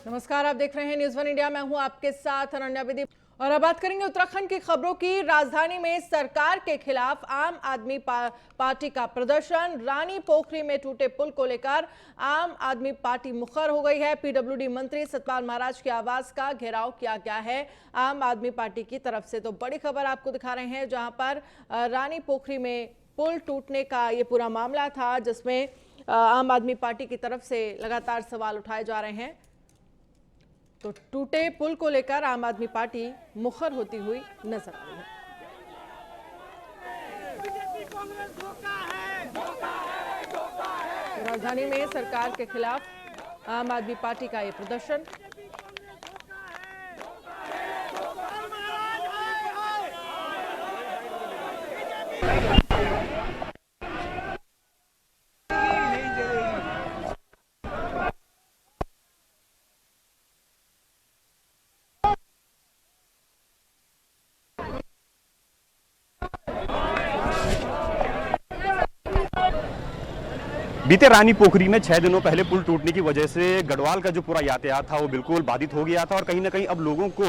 नमस्कार, आप देख रहे हैं न्यूज़ वन इंडिया। मैं हूं आपके साथ अनन्या विधि और अब बात करेंगे उत्तराखंड की खबरों की। राजधानी में सरकार के खिलाफ आम आदमी पार्टी का प्रदर्शन। रानी पोखरी में टूटे पुल को लेकर आम आदमी पार्टी मुखर हो गई है। पीडब्ल्यूडी मंत्री सतपाल महाराज के आवास का घेराव किया गया है आम आदमी पार्टी की तरफ से। तो बड़ी खबर आपको दिखा रहे हैं, जहां पर रानी पोखरी में पुल टूटने का ये पूरा मामला था, जिसमें आम आदमी पार्टी की तरफ से लगातार सवाल उठाए जा रहे हैं। तो टूटे पुल को लेकर आम आदमी पार्टी मुखर होती हुई नजर आ रही है। तो राजधानी में सरकार के खिलाफ आम आदमी पार्टी का ये प्रदर्शन। बीते रानी पोखरी में 6 दिनों पहले पुल टूटने की वजह से गढ़वाल का जो पूरा यातायात था वो बिल्कुल बाधित हो गया था और कहीं ना कहीं अब लोगों को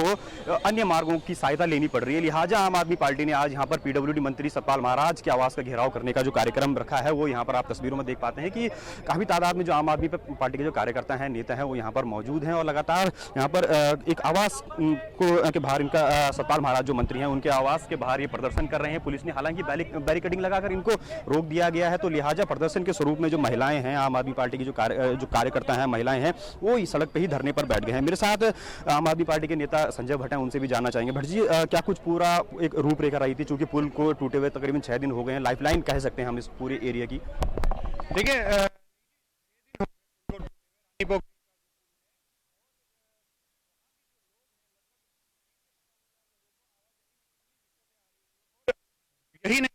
अन्य मार्गों की सहायता लेनी पड़ रही है। लिहाजा आम आदमी पार्टी ने आज यहाँ पर पीडब्ल्यूडी मंत्री सतपाल महाराज के आवास का घेराव करने का जो कार्यक्रम रखा है, वो यहाँ पर आप तस्वीरों में देख पाते हैं कि काफी तादाद में जो आम आदमी पार्टी के जो कार्यकर्ता हैं, नेता हैं, वो यहाँ पर मौजूद हैं और लगातार यहाँ पर एक आवास को के बाहर इनका सतपाल महाराज जो मंत्री हैं उनके आवास के बाहर ये प्रदर्शन कर रहे हैं। पुलिस ने हालांकि बैरिकेडिंग लगाकर इनको रोक दिया गया है। तो लिहाजा प्रदर्शन के स्वरूप में जो महिलाएं हैं, आम आदमी पार्टी की जो कार्यकर्ता हैं, महिलाएं हैं, वो इस सड़क पे ही धरने पर बैठ गए हैं। मेरे साथ आम आदमी पार्टी के नेता संजय भट्ट हैं, उनसे भी जानना चाहेंगे। भट्ट जी, क्या कुछ पूरा एक रूपरेखा रही थी, चूंकि पुल को टूटे हुए तकरीबन 6 दिन हो गए हैं, लाइफलाइन कह सकते हैं हम इस पूरे एरिया की। देखिए, यही नहीं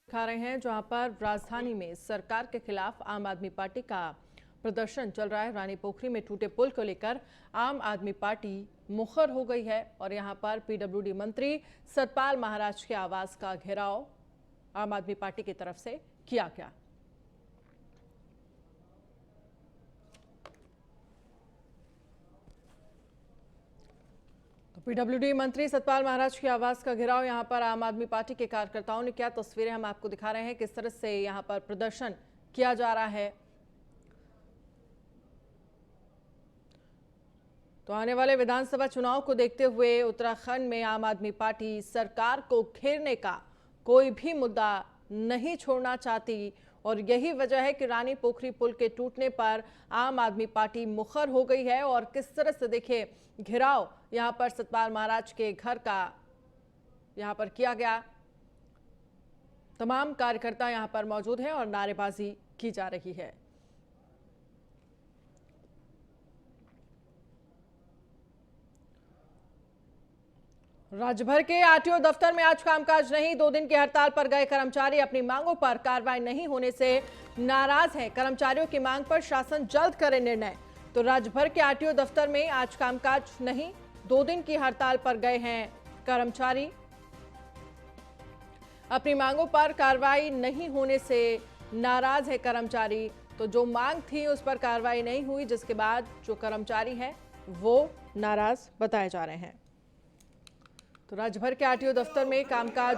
दिखा रहे हैं, जहां पर राजधानी में सरकार के खिलाफ आम आदमी पार्टी का प्रदर्शन चल रहा है। रानी पोखरी में टूटे पुल को लेकर आम आदमी पार्टी मुखर हो गई है और यहां पर पीडब्ल्यूडी मंत्री सतपाल महाराज के आवास का घेराव आम आदमी पार्टी की तरफ से किया गया। तो पीडब्ल्यूडी मंत्री सतपाल महाराज के आवास का घेराव यहां पर आम आदमी पार्टी के कार्यकर्ताओं ने किया। तस्वीरें हम आपको दिखा रहे हैं किस तरह से यहां पर प्रदर्शन किया जा रहा है। तो आने वाले विधानसभा चुनाव को देखते हुए उत्तराखंड में आम आदमी पार्टी सरकार को घेरने का कोई भी मुद्दा नहीं छोड़ना चाहती और यही वजह है कि रानी पोखरी पुल के टूटने पर आम आदमी पार्टी मुखर हो गई है। और किस तरह से देखिए घेराव यहां पर सतपाल महाराज के घर का यहां पर किया गया। तमाम कार्यकर्ता यहां पर मौजूद हैं और नारेबाजी की जा रही है। राज्य भर के आरटीओ दफ्तर में आज कामकाज नहीं। 2 दिन की हड़ताल पर गए कर्मचारी अपनी मांगों पर कार्रवाई नहीं होने से नाराज हैं। कर्मचारियों की मांग पर शासन जल्द करे निर्णय। तो राज्य भर के आरटीओ दफ्तर में आज कामकाज नहीं। 2 दिन की हड़ताल पर गए हैं कर्मचारी। अपनी मांगों पर कार्रवाई नहीं होने से नाराज है कर्मचारी। तो जो मांग थी उस पर कार्रवाई नहीं हुई, जिसके बाद जो कर्मचारी हैं वो नाराज बताए जा रहे हैं। तो राज्य भर के आरटीओ दफ्तर में कामकाज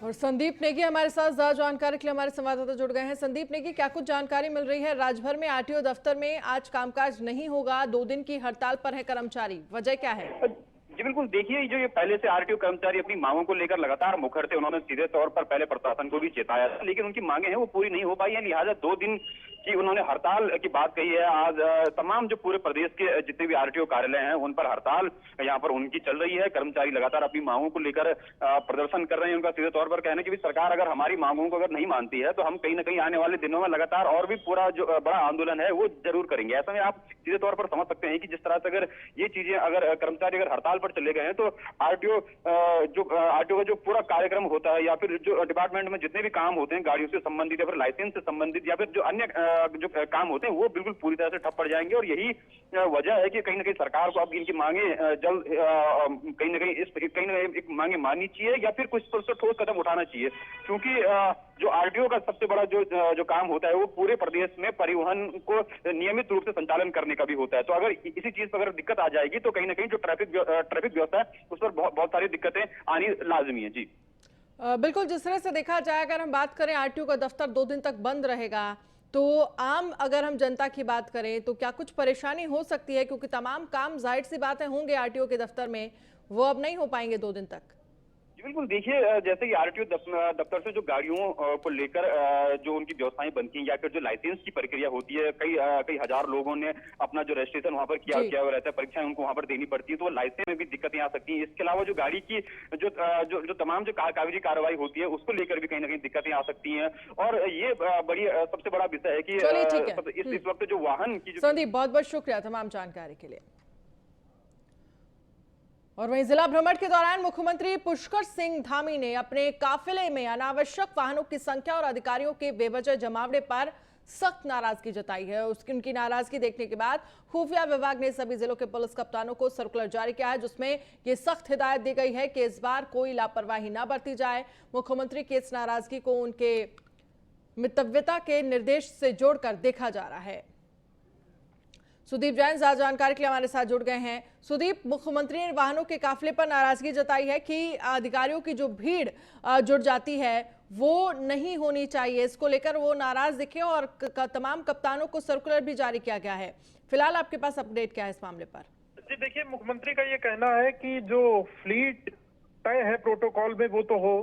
और संदीप नेगी हमारे साथ ज्यादा जानकारी के लिए हमारे संवाददाता जुड़ गए हैं। संदीप नेगी, क्या कुछ जानकारी मिल रही है? राज्य भर में आरटीओ दफ्तर में आज कामकाज नहीं होगा, 2 दिन की हड़ताल पर है कर्मचारी, वजह क्या है? जी बिल्कुल, देखिए जो ये पहले से आरटीओ कर्मचारी अपनी मांगों को लेकर लगातार मुखर थे। उन्होंने सीधे तौर पर पहले प्रशासन को भी चेताया था, लेकिन उनकी मांगे हैं वो पूरी नहीं हो पाई है। लिहाजा 2 दिन कि उन्होंने हड़ताल की बात कही है। आज तमाम जो पूरे प्रदेश के जितने भी आरटीओ कार्यालय हैं उन पर हड़ताल यहाँ पर उनकी चल रही है। कर्मचारी लगातार अपनी मांगों को लेकर प्रदर्शन कर रहे हैं। उनका सीधे तौर पर कहना है कि सरकार अगर हमारी मांगों को अगर नहीं मानती है तो हम कहीं ना कहीं आने वाले दिनों में लगातार और भी पूरा जो बड़ा आंदोलन है वो जरूर करेंगे। ऐसा में आप सीधे तौर पर समझ सकते हैं कि जिस तरह से अगर ये चीजें अगर कर्मचारी अगर हड़ताल पर चले गए हैं तो आरटीओ का जो पूरा कार्यक्रम होता है या फिर जो डिपार्टमेंट में जितने भी काम होते हैं गाड़ियों से संबंधित या फिर लाइसेंस से संबंधित या फिर जो अन्य जो काम होते हैं वो बिल्कुल पूरी तरह से ठप पड़ जाएंगे। और यही वजह है कि कहीं ना कहीं सरकार को अब इनकी मांगे जल्द कहीं ना कहीं एक मांगे माननी चाहिए या फिर कुछ ठोस कदम उठाना चाहिए, क्योंकि जो आरटीओ का सबसे बड़ा जो काम होता है वो पूरे प्रदेश में परिवहन को नियमित रूप से संचालन करने का भी होता है। तो अगर इसी चीज पर अगर दिक्कत आ जाएगी तो कहीं ना कहीं जो ट्रैफिक व्यवस्था है उस पर बहुत सारी दिक्कतें आनी लाजमी है। जी बिल्कुल, जिस तरह से देखा जाए, अगर हम बात करें आरटीओ का दफ्तर 2 दिन तक बंद रहेगा तो आम अगर हम जनता की बात करें तो क्या कुछ परेशानी हो सकती है, क्योंकि तमाम काम जाहिर सी बातें होंगे आरटीओ के दफ्तर में, वो अब नहीं हो पाएंगे 2 दिन तक। जी बिल्कुल, देखिए जैसे ही आरटीओ दफ्तर से जो गाड़ियों को लेकर जो उनकी व्यवस्थाएं बनती हैं या फिर जो लाइसेंस की प्रक्रिया होती है, कई हजार लोगों ने अपना जो रजिस्ट्रेशन वहां पर किया हुआ रहता है, परीक्षाएं उनको वहां पर देनी पड़ती है, तो वो लाइसेंस में भी दिक्कतें आ सकती हैं। इसके अलावा जो गाड़ी की जो तमाम जो कागजी कार्रवाई होती है उसको लेकर भी कहीं ना कहीं दिक्कतें आ सकती हैं। और ये बड़ी सबसे बड़ा विषय है कि इस वक्त जो वाहन की संदीप, बहुत बहुत शुक्रिया तमाम जानकारी के लिए। और वहीं जिला भ्रमण के दौरान मुख्यमंत्री पुष्कर सिंह धामी ने अपने काफिले में अनावश्यक वाहनों की संख्या और अधिकारियों के बेवजह जमावड़े पर सख्त नाराजगी जताई है। उनकी नाराजगी देखने के बाद खुफिया विभाग ने सभी जिलों के पुलिस कप्तानों को सर्कुलर जारी किया है, जिसमें ये सख्त हिदायत दी गई है कि इस बार कोई लापरवाही न बरती जाए। मुख्यमंत्री की इस नाराजगी को उनके मितव्यता के निर्देश से जोड़कर देखा जा रहा है। सुदीप जैन ज्यादा जानकारी के लिए हमारे साथ जुड़ गए हैं। सुदीप, मुख्यमंत्री ने वाहनों के काफिले पर नाराजगी जताई है कि अधिकारियों की जो भीड़ जुड़ जाती है वो नहीं होनी चाहिए, इसको लेकर वो नाराज दिखे और तमाम कप्तानों को सर्कुलर भी जारी किया गया है। फिलहाल आपके पास अपडेट क्या है इस मामले पर? जी देखिए, मुख्यमंत्री का ये कहना है कि जो फ्लीट तय है प्रोटोकॉल में वो तो हो,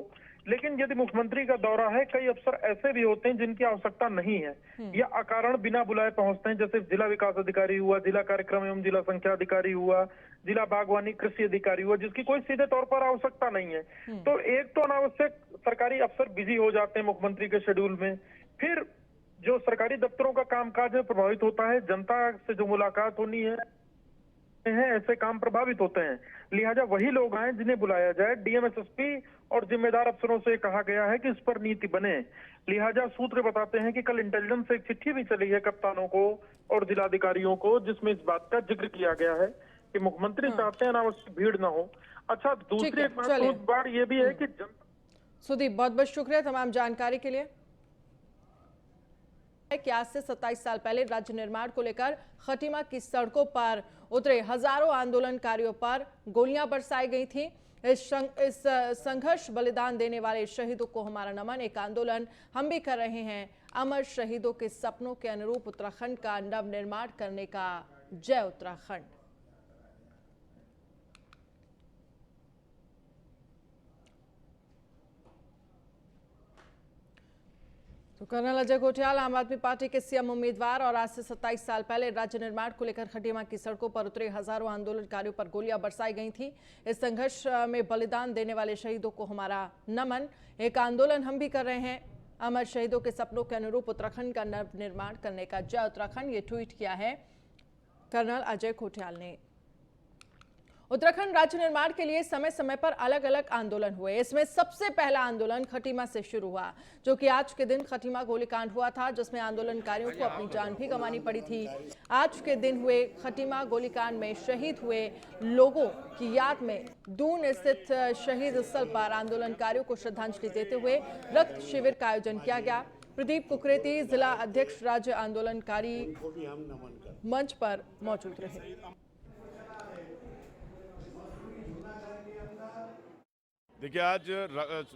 लेकिन यदि मुख्यमंत्री का दौरा है, कई अफसर ऐसे भी होते हैं जिनकी आवश्यकता नहीं है या अकारण बिना बुलाए पहुंचते हैं, जैसे जिला विकास अधिकारी हुआ, जिला कार्यक्रम एवं जिला संख्या अधिकारी हुआ, जिला बागवानी कृषि अधिकारी हुआ, जिसकी कोई सीधे तौर पर आवश्यकता नहीं है। तो एक तो अनावश्यक सरकारी अफसर बिजी हो जाते हैं मुख्यमंत्री के शेड्यूल में, फिर जो सरकारी दफ्तरों का कामकाज में प्रभावित होता है, जनता से जो मुलाकात होनी है ऐसे काम प्रभावित होते हैं। लिहाजा वही लोग आए जिन्हें बुलाया जाए। डीएम, एसएसपी और जिम्मेदार अफसरों से कहा गया है कि इस पर नीति बने। लिहाजा सूत्र बताते हैं कि कल इंटेलिजेंस से एक चिट्ठी भी चली है कप्तानों को और जिलाधिकारियों को, जिसमें इस बात का जिक्र किया गया है कि मुख्यमंत्री चाहते हैं अनावश्यक भीड़ न हो। अच्छा, दूसरी एक बात ये भी है कि सुदीप, बहुत बहुत शुक्रिया तमाम जानकारी के लिए। कि आज से 27 साल पहले राज्य निर्माण को लेकर खटीमा की सड़कों पर उतरे हजारों आंदोलनकारियों पर गोलियां बरसाई गई थी। इस संघर्ष बलिदान देने वाले शहीदों को हमारा नमन। एक आंदोलन हम भी कर रहे हैं, अमर शहीदों के सपनों के अनुरूप उत्तराखंड का नव निर्माण करने का। जय उत्तराखंड। तो कर्नल अजय कोठियाल आम आदमी पार्टी के सीएम उम्मीदवार और आज से 27 साल पहले राज्य निर्माण को लेकर खटीमा की सड़कों पर उतरे हजारों आंदोलनकारियों पर गोलियां बरसाई गई थी। इस संघर्ष में बलिदान देने वाले शहीदों को हमारा नमन। एक आंदोलन हम भी कर रहे हैं, अमर शहीदों के सपनों के अनुरूप उत्तराखंड का नव निर्माण करने का। जय उत्तराखंड, ये ट्वीट किया है कर्नल अजय कोठियाल ने। उत्तराखंड राज्य निर्माण के लिए समय समय पर अलग अलग आंदोलन हुए। इसमें सबसे पहला आंदोलन खटीमा से शुरू हुआ, जो कि आज के दिन खटीमा गोलीकांड हुआ था, जिसमें आंदोलनकारियों को अपनी जान भी गंवानी पड़ी थी। आज के दिन हुए खटीमा गोलीकांड में शहीद हुए लोगों की याद में दून स्थित शहीद स्थल पर आंदोलनकारियों को श्रद्धांजलि देते हुए रक्त शिविर का आयोजन किया गया। प्रदीप कुकरेती जिला अध्यक्ष राज्य आंदोलनकारी मंच पर मौजूद रहे। देखिए, आज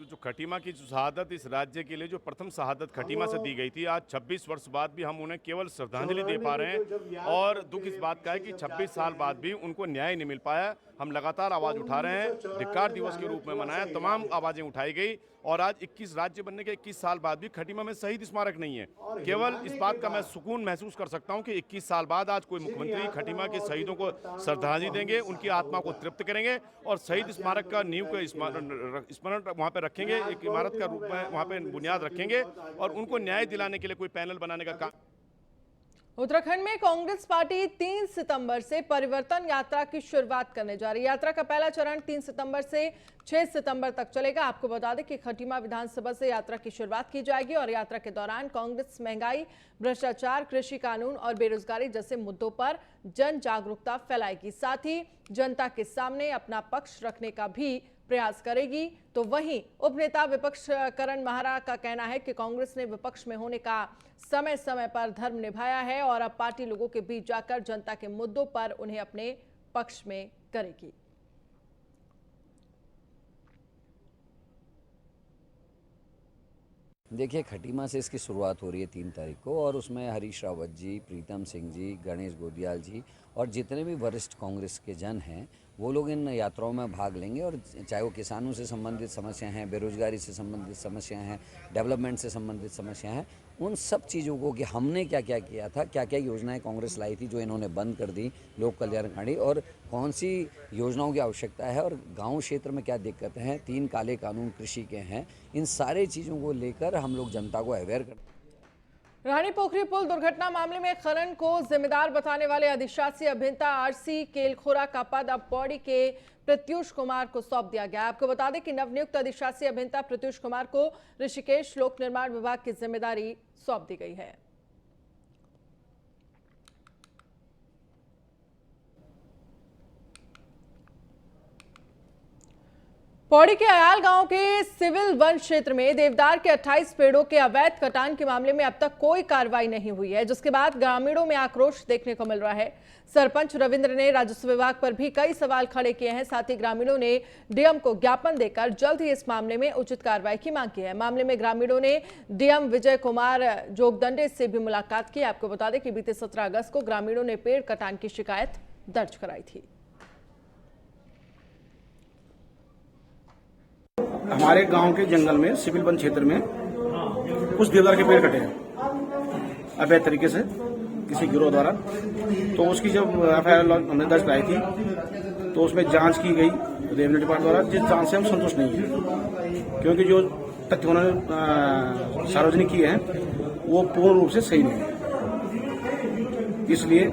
जो खटीमा की शहादत इस राज्य के लिए जो प्रथम शहादत खटीमा से दी गई थी, आज 26 वर्ष बाद भी हम उन्हें केवल श्रद्धांजलि दे पा रहे हैं। और दुख इस बात का है कि 26 साल बाद भी उनको न्याय नहीं मिल पाया। हम लगातार आवाज़ उठा रहे हैं। धिक्कार दिवस के रूप में मनाया, तमाम आवाज़ें उठाई गई और आज 21 राज्य बनने के 21 साल बाद भी खटीमा में शहीद स्मारक नहीं है। केवल इस बात का मैं सुकून महसूस कर सकता हूं कि 21 साल बाद आज कोई मुख्यमंत्री खटीमा के शहीदों को श्रद्धांजलि देंगे, उनकी आत्मा को तृप्त करेंगे और शहीद स्मारक का नींव का स्मरण वहाँ पे रखेंगे, एक इमारत का रूप में वहाँ पे बुनियाद रखेंगे और उनको न्याय दिलाने के लिए कोई पैनल बनाने का काम। उत्तराखंड में कांग्रेस पार्टी 3 सितंबर से परिवर्तन यात्रा की शुरुआत करने जा रही है। यात्रा का पहला चरण 3 सितंबर से 6 सितंबर तक चलेगा। आपको बता दें कि खटीमा विधानसभा से यात्रा की शुरुआत की जाएगी और यात्रा के दौरान कांग्रेस महंगाई, भ्रष्टाचार, कृषि कानून और बेरोजगारी जैसे मुद्दों पर जन जागरूकता फैलाएगी। साथ ही जनता के सामने अपना पक्ष रखने का भी प्रयास करेगी। तो वहीं उपनेता विपक्ष करण माहरा का कहना है कि कांग्रेस ने विपक्ष में होने का समय समय पर धर्म निभाया है और अब पार्टी लोगों के बीच जाकर जनता के मुद्दों पर उन्हें अपने पक्ष में करेगी। देखिए, खटीमा से इसकी शुरुआत हो रही है 3 तारीख को और उसमें हरीश रावत जी, प्रीतम सिंह जी, गणेश गोदियाल जी और जितने भी वरिष्ठ कांग्रेस के जन हैं वो लोग इन यात्राओं में भाग लेंगे और चाहे वो किसानों से संबंधित समस्या हैं, बेरोजगारी से संबंधित समस्या हैं, डेवलपमेंट से संबंधित समस्या हैं, उन सब चीज़ों को कि हमने क्या क्या किया था, क्या क्या योजनाएं कांग्रेस लाई थी जो इन्होंने बंद कर दी, लोक कल्याणकारी, और कौन सी योजनाओं की आवश्यकता है और गांव क्षेत्र में क्या दिक्कतें हैं, 3 काले कानून कृषि के हैं, इन सारे चीज़ों को लेकर हम लोग जनता को अवेयर करते हैं। रानी पोखरी पुल दुर्घटना मामले में खनन को जिम्मेदार बताने वाले अधिशासी अभियंता आरसी केलखोरा का पद अब पौड़ी के प्रत्युष कुमार को सौंप दिया गया। आपको बता दें कि नवनियुक्त अधिशासी अभियंता प्रत्युष कुमार को ऋषिकेश लोक निर्माण विभाग की जिम्मेदारी सौंप दी गई है। पौड़ी के अयाल गांव के सिविल वन क्षेत्र में देवदार के 28 पेड़ों के अवैध कटान के मामले में अब तक कोई कार्रवाई नहीं हुई है, जिसके बाद ग्रामीणों में आक्रोश देखने को मिल रहा है। सरपंच रविंद्र ने राजस्व विभाग पर भी कई सवाल खड़े किए हैं। साथ ही ग्रामीणों ने डीएम को ज्ञापन देकर जल्द ही इस मामले में उचित कार्रवाई की मांग की है। मामले में ग्रामीणों ने डीएम विजय कुमार जोगदंडे से भी मुलाकात की। आपको बता दें कि बीते 17 अगस्त को ग्रामीणों ने पेड़ कटान की शिकायत दर्ज कराई थी। हमारे गांव के जंगल में सिविल वन क्षेत्र में कुछ देवदार के पेड़ कटे हैं अवैध तरीके से किसी गिरोह द्वारा। तो उसकी जब एफआईआर हमने दर्ज कराई थी तो उसमें जांच की गई रेवेन्यू डिपार्टमेंट द्वारा, जिस जांच से हम संतुष्ट नहीं है, क्योंकि जो तथ्य उन्होंने सार्वजनिक किए हैं वो पूर्ण रूप से सही नहीं है। इसलिए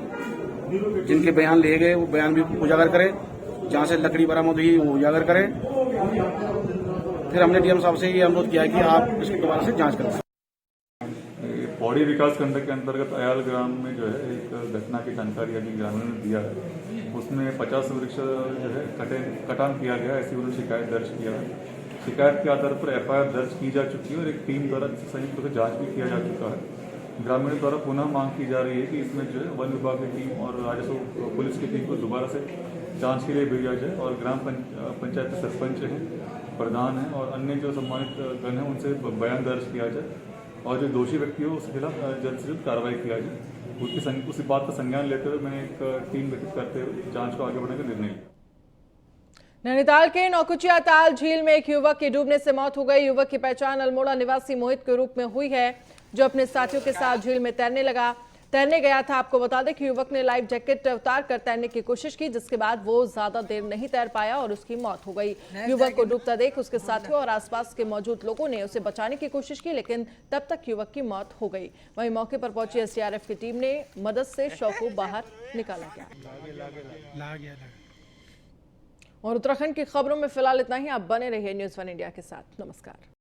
जिनके बयान लिए गए वो बयान भी उजागर करें, जहां से लकड़ी बरामद हुई वो उजागर करें। फिर हमने डीएम साहब से ये अनुरोध किया कि आप इसके दोबारा से जांच करें। पौड़ी विकास खंड के अंतर्गत अयाल ग्राम में जो है एक घटना की जानकारी अभी ग्रामीणों ने दिया है। उसमें 50 वृक्ष जो है कटान किया गया, ऐसी उन्होंने शिकायत दर्ज किया है। शिकायत के आधार पर एफआईआर दर्ज की जा चुकी है और एक टीम द्वारा संयुक्त रूप से जाँच भी किया जा चुका है। ग्रामीणों द्वारा पुनः मांग की जा रही है कि इसमें जो है वन विभाग की टीम और राजस्व पुलिस की टीम को दोबारा से जांच के लिए भेजा जाए और ग्राम पंचायत के सरपंच हैं, प्रधान हैं और अन्य जो सम्मानित गण हैं उनसे बयान दर्ज किया जाए और जो दोषी व्यक्ति हो उसके खिलाफ जल्द से जल्द कार्रवाई किया जाए। उसी बात का संज्ञान लेते हुए मैंने एक टीम गठित करते हुए जाँच को आगे बढ़ाने का निर्णय लिया। नैनीताल के नौकुचिया ताल झील में एक युवक की डूबने से मौत हो गई। युवक की पहचान अल्मोड़ा निवासी मोहित के रूप में हुई है, जो अपने साथियों के साथ झील में तैरने गया था। आपको बता दें कि युवक ने लाइफ जैकेट उतार कर तैरने की कोशिश की, जिसके बाद वो ज्यादा देर नहीं तैर पाया और उसकी मौत हो गई। युवक को डूबता देख उसके साथियों और आसपास के मौजूद लोगों ने उसे बचाने की कोशिश की, लेकिन तब तक युवक की मौत हो गई। वहीं मौके पर पहुंची एसडीआरएफ की टीम ने मदद से शव को बाहर निकाला गया। और उत्तराखंड की खबरों में फिलहाल इतना ही। आप बने रहिए न्यूज़ 1 इंडिया के साथ। नमस्कार।